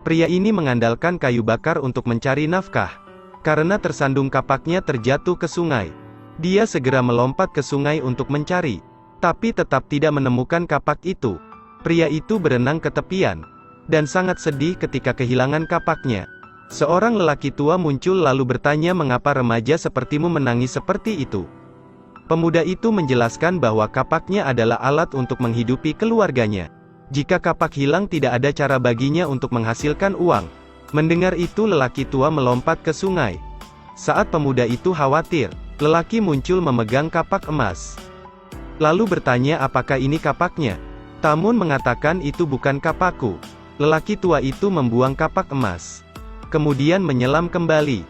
Pria ini mengandalkan kayu bakar untuk mencari nafkah. Karena tersandung kapaknya terjatuh ke sungai. Dia segera melompat ke sungai untuk mencari, tapi tetap tidak menemukan kapak itu. Pria itu berenang ke tepian, dan sangat sedih ketika kehilangan kapaknya. Seorang lelaki tua muncul lalu bertanya mengapa remaja sepertimu menangis seperti itu. Pemuda itu menjelaskan bahwa kapaknya adalah alat untuk menghidupi keluarganya. Jika kapak hilang tidak ada cara baginya untuk menghasilkan uang. Mendengar itu lelaki tua melompat ke sungai. Saat pemuda itu khawatir, lelaki muncul memegang kapak emas. Lalu bertanya apakah ini kapaknya. Tamun mengatakan itu bukan kapakku. Lelaki tua itu membuang kapak emas. Kemudian menyelam kembali.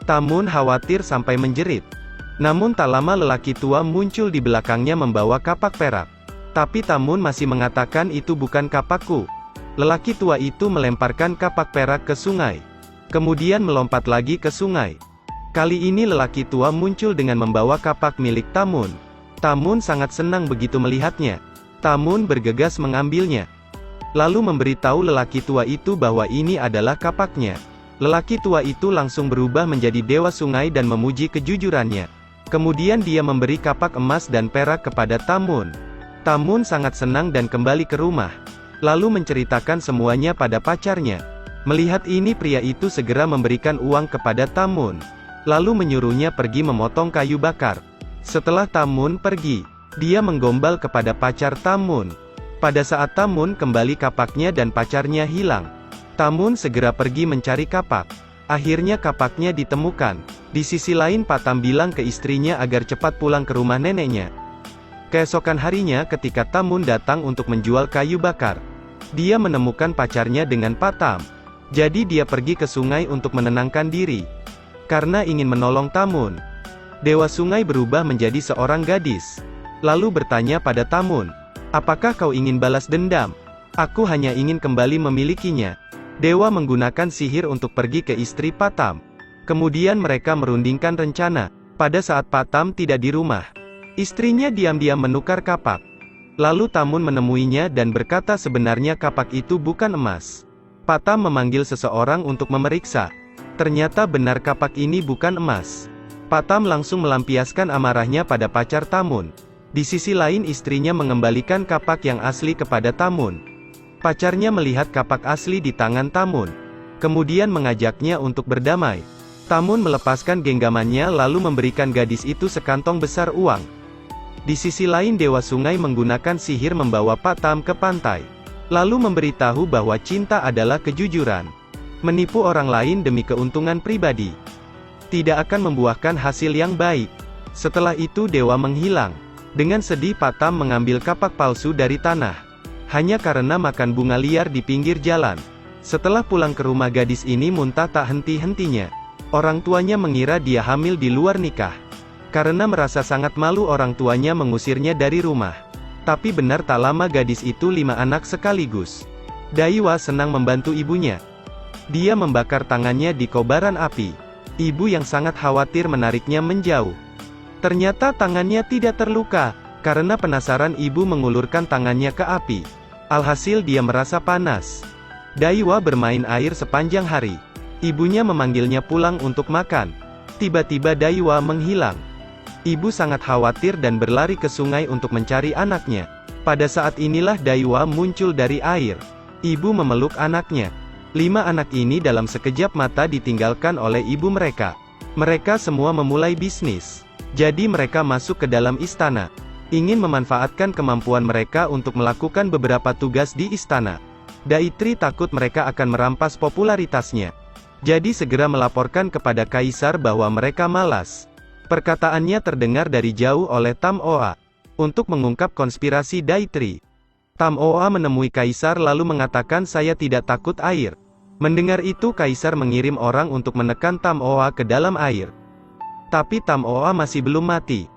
Tamun khawatir sampai menjerit. Namun tak lama lelaki tua muncul di belakangnya membawa kapak perak. Tapi Tamun masih mengatakan itu bukan kapakku. Lelaki tua itu melemparkan kapak perak ke sungai. Kemudian melompat lagi ke sungai. Kali ini lelaki tua muncul dengan membawa kapak milik Tamun. Tamun sangat senang begitu melihatnya. Tamun bergegas mengambilnya. Lalu memberitahu lelaki tua itu bahwa ini adalah kapaknya. Lelaki tua itu langsung berubah menjadi dewa sungai dan memuji kejujurannya. Kemudian dia memberi kapak emas dan perak kepada Tamun. Tamun sangat senang dan kembali ke rumah. Lalu menceritakan semuanya pada pacarnya. Melihat ini pria itu segera memberikan uang kepada Tamun. Lalu menyuruhnya pergi memotong kayu bakar. Setelah Tamun pergi, dia menggombal kepada pacar Tamun. Pada saat Tamun kembali kapaknya dan pacarnya hilang. Tamun segera pergi mencari kapak. Akhirnya kapaknya ditemukan. Di sisi lain Patam bilang ke istrinya agar cepat pulang ke rumah neneknya. Keesokan harinya ketika Tamun datang untuk menjual kayu bakar, dia menemukan pacarnya dengan Patam. Jadi dia pergi ke sungai untuk menenangkan diri. Karena ingin menolong Tamun, Dewa Sungai berubah menjadi seorang gadis. Lalu bertanya pada Tamun, apakah kau ingin balas dendam? Aku hanya ingin kembali memilikinya. Dewa menggunakan sihir untuk pergi ke istri Patam. Kemudian mereka merundingkan rencana. Pada saat Patam tidak di rumah, istrinya diam-diam menukar kapak. Lalu Tamun menemuinya dan berkata sebenarnya kapak itu bukan emas. Patam memanggil seseorang untuk memeriksa. Ternyata benar kapak ini bukan emas. Patam langsung melampiaskan amarahnya pada pacar Tamun. Di sisi lain istrinya mengembalikan kapak yang asli kepada Tamun. Pacarnya melihat kapak asli di tangan Tamun. Kemudian mengajaknya untuk berdamai. Tamun melepaskan genggamannya lalu memberikan gadis itu sekantong besar uang. Di sisi lain Dewa Sungai menggunakan sihir membawa Patam ke pantai. Lalu memberitahu bahwa cinta adalah kejujuran. Menipu orang lain demi keuntungan pribadi tidak akan membuahkan hasil yang baik. Setelah itu Dewa menghilang. Dengan sedih Patam mengambil kapak palsu dari tanah. Hanya karena makan bunga liar di pinggir jalan. Setelah pulang ke rumah gadis ini muntah tak henti-hentinya. Orang tuanya mengira dia hamil di luar nikah. Karena merasa sangat malu orang tuanya mengusirnya dari rumah. Tapi benar tak lama gadis itu 5 anak sekaligus. Daiwa senang membantu ibunya. Dia membakar tangannya di kobaran api. Ibu yang sangat khawatir menariknya menjauh. Ternyata tangannya tidak terluka. Karena penasaran ibu mengulurkan tangannya ke api. Alhasil dia merasa panas. Daiwa bermain air sepanjang hari. Ibunya memanggilnya pulang untuk makan. Tiba-tiba Daiwa menghilang. Ibu sangat khawatir dan berlari ke sungai untuk mencari anaknya. Pada saat inilah Daiwa muncul dari air. Ibu memeluk anaknya. 5 anak ini dalam sekejap mata ditinggalkan oleh ibu mereka. Mereka semua memulai bisnis. Jadi mereka masuk ke dalam istana. Ingin memanfaatkan kemampuan mereka untuk melakukan beberapa tugas di istana. Daitri takut mereka akan merampas popularitasnya. Jadi segera melaporkan kepada kaisar bahwa mereka malas. Perkataannya terdengar dari jauh oleh Tam Oa. Untuk mengungkap konspirasi Daitri. Tam Oa menemui kaisar lalu mengatakan saya tidak takut air. Mendengar itu kaisar mengirim orang untuk menekan Tam Oa ke dalam air. Tapi Tam Oa masih belum mati.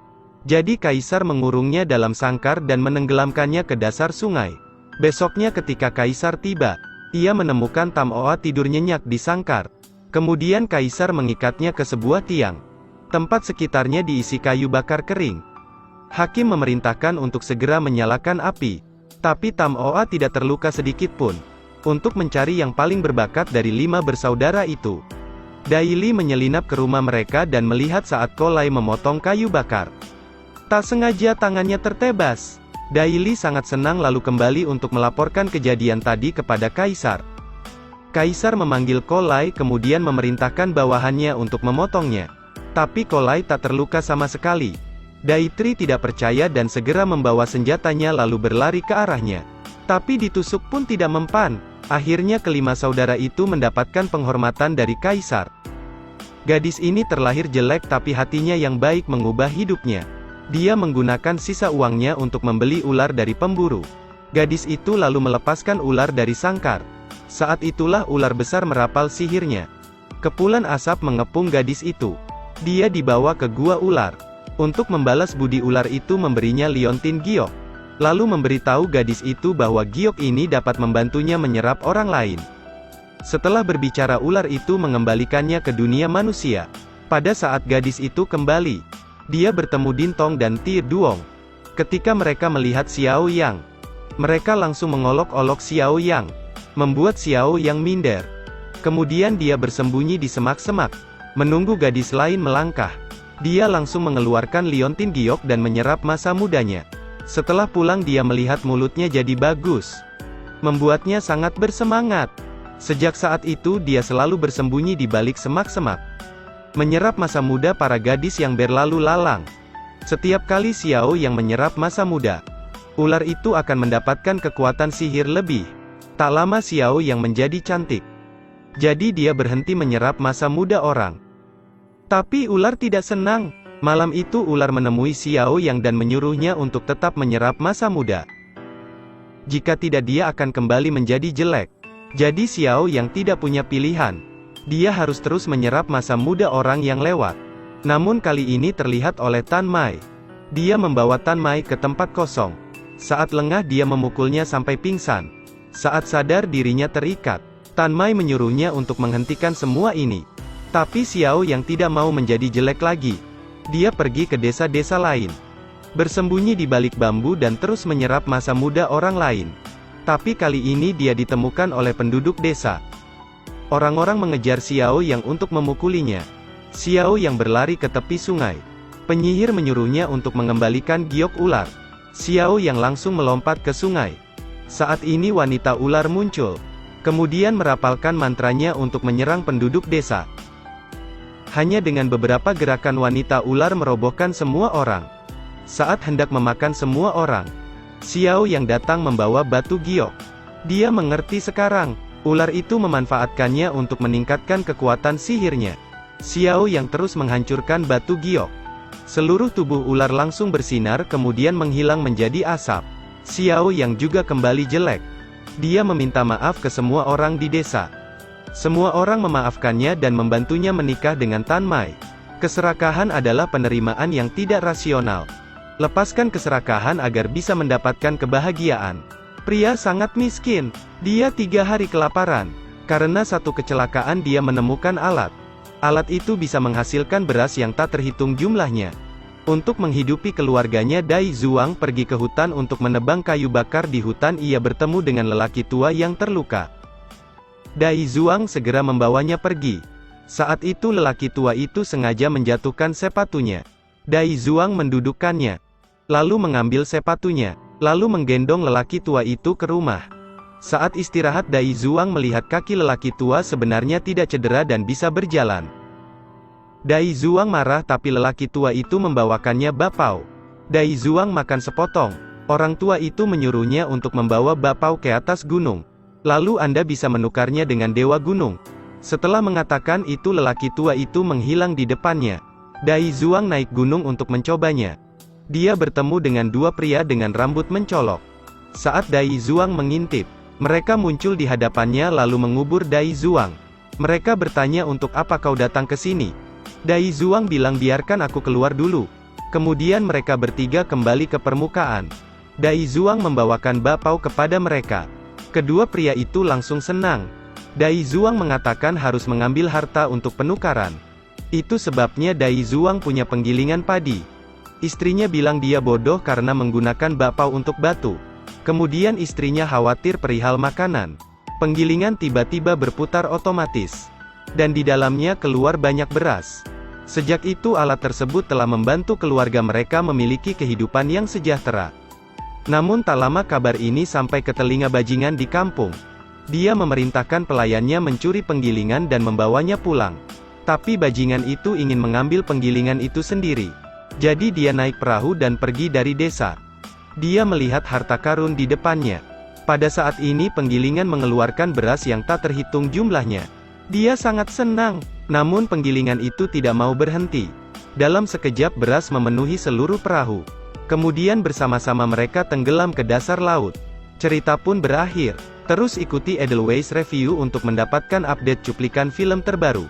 Jadi kaisar mengurungnya dalam sangkar dan menenggelamkannya ke dasar sungai. Besoknya ketika kaisar tiba, ia menemukan Tam Oa tidur nyenyak di sangkar. Kemudian kaisar mengikatnya ke sebuah tiang. Tempat sekitarnya diisi kayu bakar kering. Hakim memerintahkan untuk segera menyalakan api. Tapi Tam Oa tidak terluka sedikit pun. untuk mencari yang paling berbakat dari 5 bersaudara itu. Dai Li menyelinap ke rumah mereka dan melihat saat Kolai memotong kayu bakar. Tak sengaja tangannya tertebas. Dai Li sangat senang lalu kembali untuk melaporkan kejadian tadi kepada Kaisar. Kaisar memanggil Kolai kemudian memerintahkan bawahannya untuk memotongnya. Tapi Kolai tak terluka sama sekali. Dai Tri tidak percaya dan segera membawa senjatanya lalu berlari ke arahnya. Tapi ditusuk pun tidak mempan. Akhirnya kelima saudara itu mendapatkan penghormatan dari Kaisar. Gadis ini terlahir jelek tapi hatinya yang baik mengubah hidupnya. Dia menggunakan sisa uangnya untuk membeli ular dari pemburu. Gadis itu lalu melepaskan ular dari sangkar. Saat itulah ular besar merapal sihirnya. Kepulan asap mengepung gadis itu. Dia dibawa ke gua ular. Untuk membalas budi ular itu memberinya liontin giok. Lalu memberitahu gadis itu bahwa giok ini dapat membantunya menyerap orang lain. Setelah berbicara ular itu mengembalikannya ke dunia manusia. Pada saat gadis itu kembali, dia bertemu Dintong dan Ti Duong. Ketika mereka melihat Xiao Yang, mereka langsung mengolok-olok Xiao Yang, membuat Xiao Yang minder. Kemudian dia bersembunyi di semak-semak, menunggu gadis lain melangkah. Dia langsung mengeluarkan liontin giok dan menyerap masa mudanya. Setelah pulang dia melihat mulutnya jadi bagus, membuatnya sangat bersemangat. Sejak saat itu dia selalu bersembunyi di balik semak-semak, menyerap masa muda para gadis yang berlalu lalang. Setiap kali Xiao yang menyerap masa muda, ular itu akan mendapatkan kekuatan sihir lebih. Tak lama Xiao yang menjadi cantik. Jadi dia berhenti menyerap masa muda orang. Tapi ular tidak senang. Malam itu ular menemui Xiao Yang dan menyuruhnya untuk tetap menyerap masa muda. Jika tidak dia akan kembali menjadi jelek. Jadi Xiao Yang tidak punya pilihan. Dia harus terus menyerap masa muda orang yang lewat. Namun kali ini terlihat oleh Tan Mai. Dia membawa Tan Mai ke tempat kosong. Saat lengah dia memukulnya sampai pingsan. Saat sadar dirinya terikat, Tan Mai menyuruhnya untuk menghentikan semua ini. Tapi Xiao Yang tidak mau menjadi jelek lagi. Dia pergi ke desa-desa lain, bersembunyi di balik bambu dan terus menyerap masa muda orang lain. Tapi kali ini dia ditemukan oleh penduduk desa. Orang-orang mengejar Xiao Yang untuk memukulinya. Xiao Yang berlari ke tepi sungai. Penyihir menyuruhnya untuk mengembalikan giok ular. Xiao Yang langsung melompat ke sungai. Saat ini wanita ular muncul. Kemudian merapalkan mantranya untuk menyerang penduduk desa. Hanya dengan beberapa gerakan wanita ular merobohkan semua orang. Saat hendak memakan semua orang, Xiao Yang datang membawa batu giok. Dia mengerti sekarang. Ular itu memanfaatkannya untuk meningkatkan kekuatan sihirnya. Xiao Yang terus menghancurkan batu giok. Seluruh tubuh ular langsung bersinar kemudian menghilang menjadi asap. Xiao Yang juga kembali jelek. Dia meminta maaf ke semua orang di desa. Semua orang memaafkannya dan membantunya menikah dengan Tan Mai. Keserakahan adalah penerimaan yang tidak rasional. Lepaskan keserakahan agar bisa mendapatkan kebahagiaan. Pria sangat miskin. Dia 3 hari kelaparan. Karena satu kecelakaan dia menemukan alat. Alat itu bisa menghasilkan beras yang tak terhitung jumlahnya. Untuk menghidupi keluarganya Dai Zuang pergi ke hutan untuk menebang kayu bakar di hutan. Ia bertemu dengan lelaki tua yang terluka. Dai Zuang segera membawanya pergi. Saat itu lelaki tua itu sengaja menjatuhkan sepatunya. Dai Zuang mendudukkannya, lalu mengambil sepatunya, lalu menggendong lelaki tua itu ke rumah. Saat istirahat Dai Zuang melihat kaki lelaki tua sebenarnya tidak cedera dan bisa berjalan. Dai Zuang marah tapi lelaki tua itu membawakannya bakpao. Dai Zuang makan sepotong. Orang tua itu menyuruhnya untuk membawa bakpao ke atas gunung. Lalu Anda bisa menukarnya dengan Dewa Gunung. Setelah mengatakan itu lelaki tua itu menghilang di depannya. Dai Zuang naik gunung untuk mencobanya. Dia bertemu dengan 2 pria dengan rambut mencolok. Saat Dai Zuang mengintip, mereka muncul di hadapannya lalu mengubur Dai Zuang. Mereka bertanya untuk apa kau datang ke sini. Dai Zuang bilang biarkan aku keluar dulu. Kemudian mereka bertiga kembali ke permukaan. Dai Zuang membawakan bakpao kepada mereka. Kedua pria itu langsung senang. Dai Zuang mengatakan harus mengambil harta untuk penukaran. Itu sebabnya Dai Zuang punya penggilingan padi. Istrinya bilang dia bodoh karena menggunakan bakpao untuk batu. Kemudian istrinya khawatir perihal makanan. Penggilingan tiba-tiba berputar otomatis. Dan di dalamnya keluar banyak beras. Sejak itu alat tersebut telah membantu keluarga mereka memiliki kehidupan yang sejahtera. Namun tak lama kabar ini sampai ke telinga bajingan di kampung. Dia memerintahkan pelayannya mencuri penggilingan dan membawanya pulang. Tapi bajingan itu ingin mengambil penggilingan itu sendiri. Jadi dia naik perahu dan pergi dari desa. Dia melihat harta karun di depannya. Pada saat ini penggilingan mengeluarkan beras yang tak terhitung jumlahnya. Dia sangat senang, namun penggilingan itu tidak mau berhenti. Dalam sekejap beras memenuhi seluruh perahu. Kemudian bersama-sama mereka tenggelam ke dasar laut. Cerita pun berakhir. Terus ikuti Edelweiss Review untuk mendapatkan update cuplikan film terbaru.